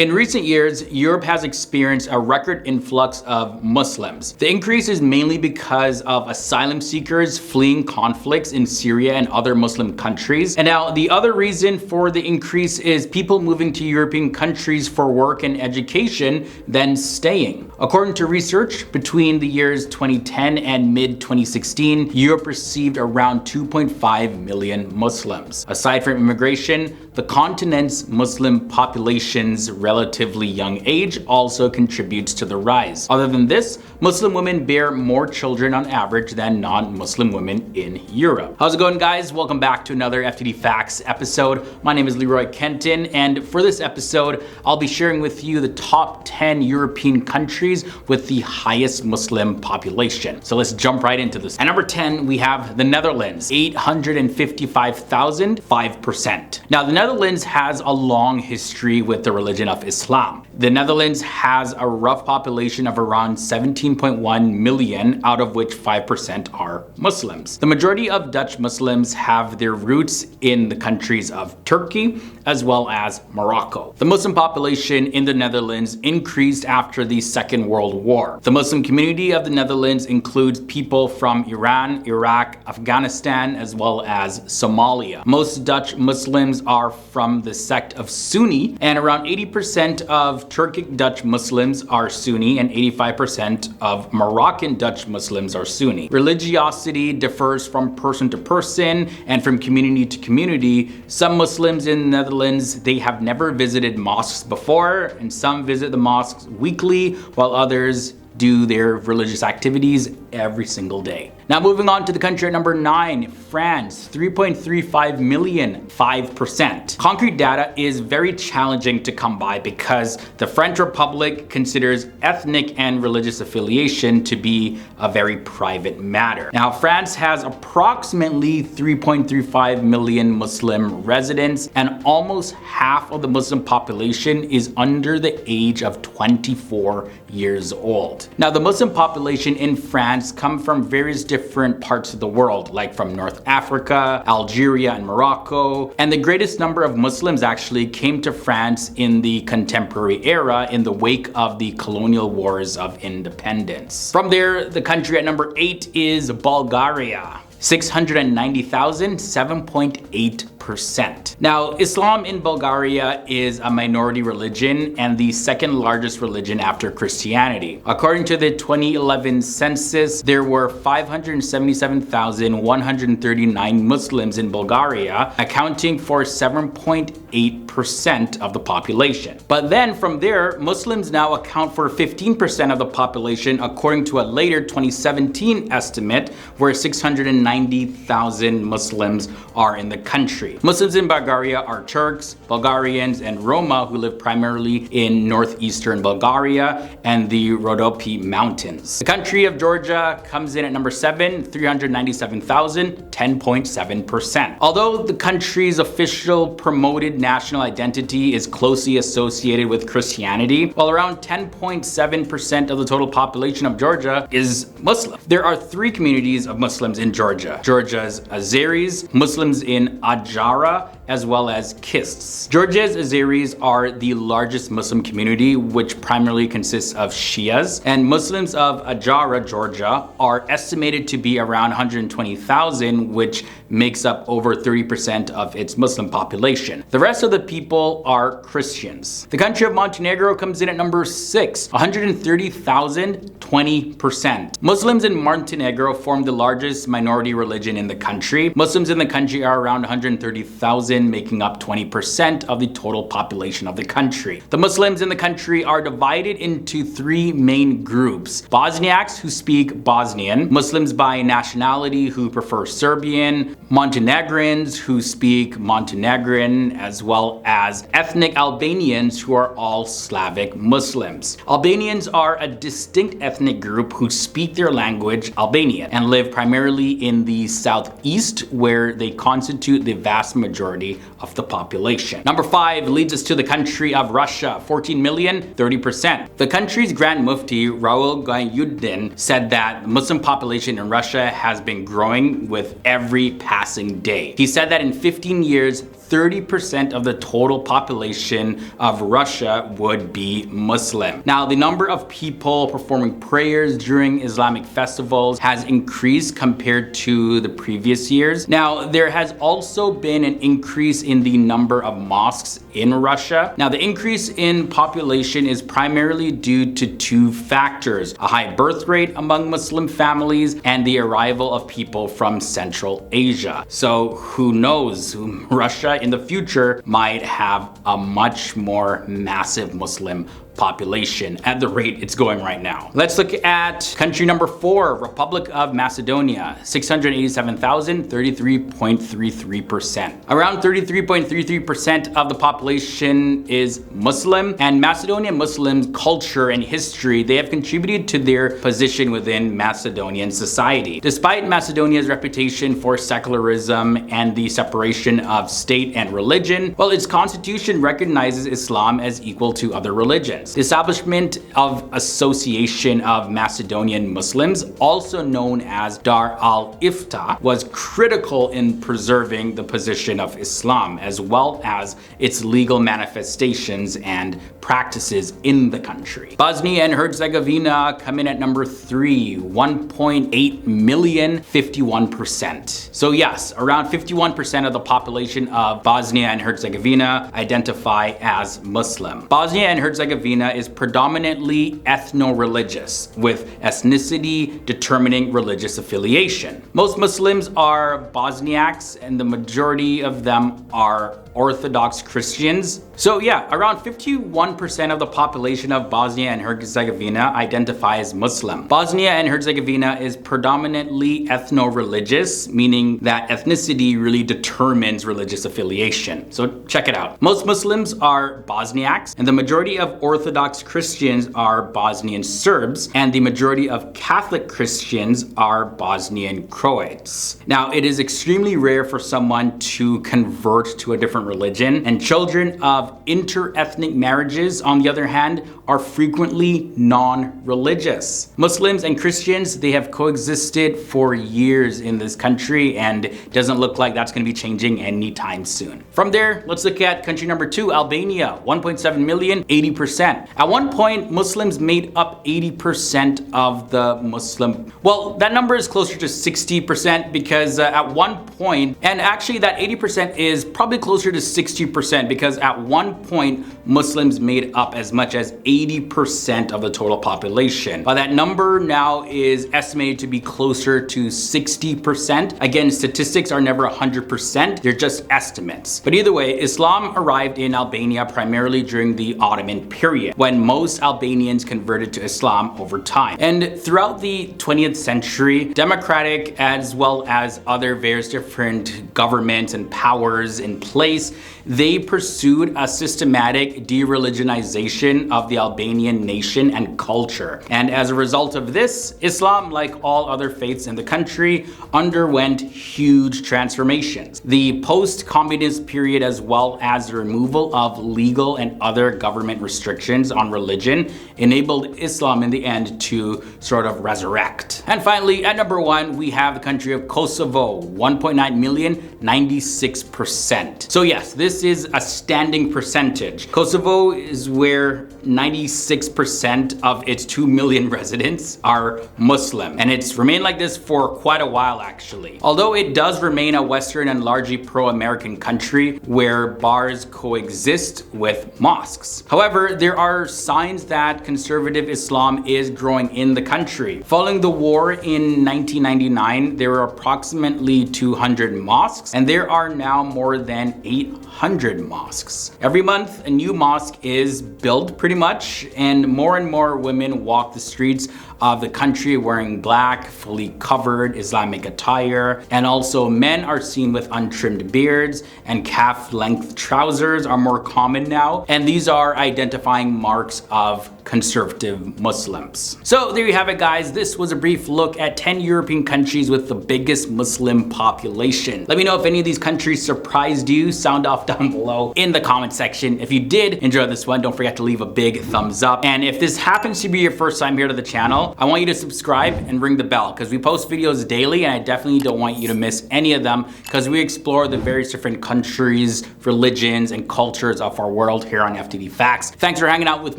In recent years, Europe has experienced a record influx of Muslims. The increase is mainly because of asylum seekers fleeing conflicts in Syria and other Muslim countries. And now the other reason for the increase is people moving to European countries for work and education, then staying. According to research, between the years 2010 and mid-2016, Europe received around 2.5 million Muslims. Aside from immigration, the continent's Muslim population's relatively young age also contributes to the rise. Other than this, Muslim women bear more children on average than non-Muslim women in Europe. How's it going, guys? Welcome back to another FTD Facts episode. My name is Leroy Kenton, and for this episode, I'll be sharing with you the top 10 European countries with the highest Muslim population. So let's jump right into this. At number 10, we have the Netherlands, 855,000, 5%. Now, the Netherlands has a long history with the religion of Islam. The Netherlands has a rough population of around 17.1 million, out of which 5% are Muslims. The majority of Dutch Muslims have their roots in the countries of Turkey as well as Morocco. The Muslim population in the Netherlands increased after the Second World War. The Muslim community of the Netherlands includes people from Iran, Iraq, Afghanistan, as well as Somalia. Most Dutch Muslims are from the sect of Sunni, and around 80% of Turkic Dutch Muslims are Sunni and 85% of Moroccan Dutch Muslims are Sunni. Religiosity differs from person to person and from community to community. Some Muslims in the Netherlands, they have never visited mosques before, and some visit the mosques weekly, while others do their religious activities every single day. Now moving on to the country at number 9, France, 3.35 million, 5%. Concrete data is very challenging to come by because the French Republic considers ethnic and religious affiliation to be a very private matter. Now, France has approximately 3.35 million Muslim residents, and almost half of the Muslim population is under the age of 24 years old. Now, the Muslim population in France come from various different parts of the world, like from North Africa, Algeria, and Morocco. And the greatest number of Muslims actually came to France in the contemporary era in the wake of the colonial wars of independence. From there, the country at number 8 is Bulgaria. 690,000, 7.8%. Now, Islam in Bulgaria is a minority religion and the second largest religion after Christianity. According to the 2011 census, there were 577,139 Muslims in Bulgaria, accounting for 7.8% of the population. But then from there, Muslims now account for 15% of the population, according to a later 2017 estimate, where 690,000 Muslims are in the country. Muslims in Bulgaria are Turks, Bulgarians, and Roma who live primarily in northeastern Bulgaria and the Rhodope Mountains. The country of Georgia comes in at number 7, 397,000, 10.7%. Although the country's official promoted national identity is closely associated with Christianity, while around 10.7% of the total population of Georgia is Muslim. There are 3 communities of Muslims in Georgia. Georgia's Azeris, Muslims in Adjara, as well as Kists. Georgia's Azeris are the largest Muslim community, which primarily consists of Shias, and Muslims of Adjara, Georgia, are estimated to be around 120,000, which makes up over 30% of its Muslim population. The rest of the people are Christians. The country of Montenegro comes in at number 6, 130,000, 20%. Muslims in Montenegro form the largest minority religion in the country. Muslims in the country are around 130,000, making up 20% of the total population of the country. The Muslims in the country are divided into 3 main groups: Bosniaks who speak Bosnian, Muslims by nationality who prefer Serbian, Montenegrins who speak Montenegrin, as well as ethnic Albanians who are all Slavic Muslims. Albanians are a distinct ethnic group who speak their language Albanian and live primarily in the southeast, where they constitute the vast majority of the population. Number 5 leads us to the country of Russia, 14 million, 30%. The country's Grand Mufti, Raul Gayuddin, said that the Muslim population in Russia has been growing with every passing day. He said that in 15 years, 30% of the total population of Russia would be Muslim. Now, the number of people performing prayers during Islamic festivals has increased compared to the previous years. Now, there has also been an increase in the number of mosques in Russia. Now, the increase in population is primarily due to two factors: a high birth rate among Muslim families and the arrival of people from Central Asia. So who knows, Russia in the future might have a much more massive Muslim population at the rate it's going right now. Let's look at country number 4, Republic of Macedonia, 687,000, 33.33%. Around 33.33% of the population is Muslim, and Macedonian Muslims' culture and history, they have contributed to their position within Macedonian society. Despite Macedonia's reputation for secularism and the separation of state and religion, well, its constitution recognizes Islam as equal to other religions. The establishment of Association of Macedonian Muslims, also known as Dar al-Ifta, was critical in preserving the position of Islam as well as its legal manifestations and practices in the country. Bosnia and Herzegovina come in at number 3, 1.8 million, 51%. So yes, around 51% of the population of Bosnia and Herzegovina identify as Muslim. Bosnia and Herzegovina is predominantly ethno-religious, with ethnicity determining religious affiliation. Most Muslims are Bosniaks, and the majority of them are Orthodox Christians. So yeah, around 51% of the population of Bosnia and Herzegovina identify as Muslim. Bosnia and Herzegovina is predominantly ethno-religious, meaning that ethnicity really determines religious affiliation. So check it out. Most Muslims are Bosniaks, and the majority of Orthodox Christians are Bosnian Serbs, and the majority of Catholic Christians are Bosnian Croats. Now, it is extremely rare for someone to convert to a different religion, and children of inter-ethnic marriages, on the other hand, are frequently non-religious. Muslims and Christians, they have coexisted for years in this country, and it doesn't look like that's going to be changing anytime soon. From there, let's look at country number 2, Albania, 1.7 million, 80%. At one point, Muslims made up 80% of the Muslim. Well, that number is closer to 60% because at one point, and actually that 80% is probably closer to 60% because at one point, Muslims made up as much as 80% of the total population. But that number now is estimated to be closer to 60%. Again, statistics are never 100%, they're just estimates. But either way, Islam arrived in Albania primarily during the Ottoman period, when most Albanians converted to Islam over time. And throughout the 20th century, democratic as well as other various different governments and powers in place, they pursued a systematic de-religionization of the Albanian nation and culture. And as a result of this, Islam, like all other faiths in the country, underwent huge transformations. The post-communist period, as well as the removal of legal and other government restrictions on religion, enabled Islam in the end to sort of resurrect. And finally, at number 1, we have the country of Kosovo, 1.9 million, 96%. So yes, this is a standing percentage. Kosovo is where 96% of its 2 million residents are Muslim, and it's remained like this for quite a while actually. Although it does remain a Western and largely pro-American country where bars coexist with mosques. However, there are signs that conservative Islam is growing in the country. Following the war in 1999, there were approximately 200 mosques, and there are now more than 800 mosques. Every month, a new mosque is built pretty much, and more women walk the streets of the country wearing black, fully covered Islamic attire, and also men are seen with untrimmed beards, and calf-length trousers are more common now, and these are identifying marks of conservative Muslims. So there you have it, guys. This was a brief look at 10 European countries with the biggest Muslim population. Let me know if any of these countries surprised you. Sound off down below in the comment comment section. If you did enjoy this one, don't forget to leave a big thumbs up. And if this happens to be your first time here to the channel, I want you to subscribe and ring the bell because we post videos daily and I definitely don't want you to miss any of them because we explore the various different countries, religions, and cultures of our world here on FTD Facts. Thanks for hanging out with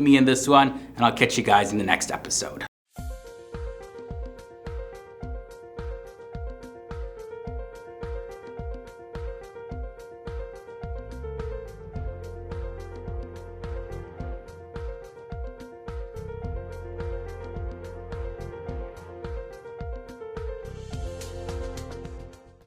me in this one, and I'll catch you guys in the next episode.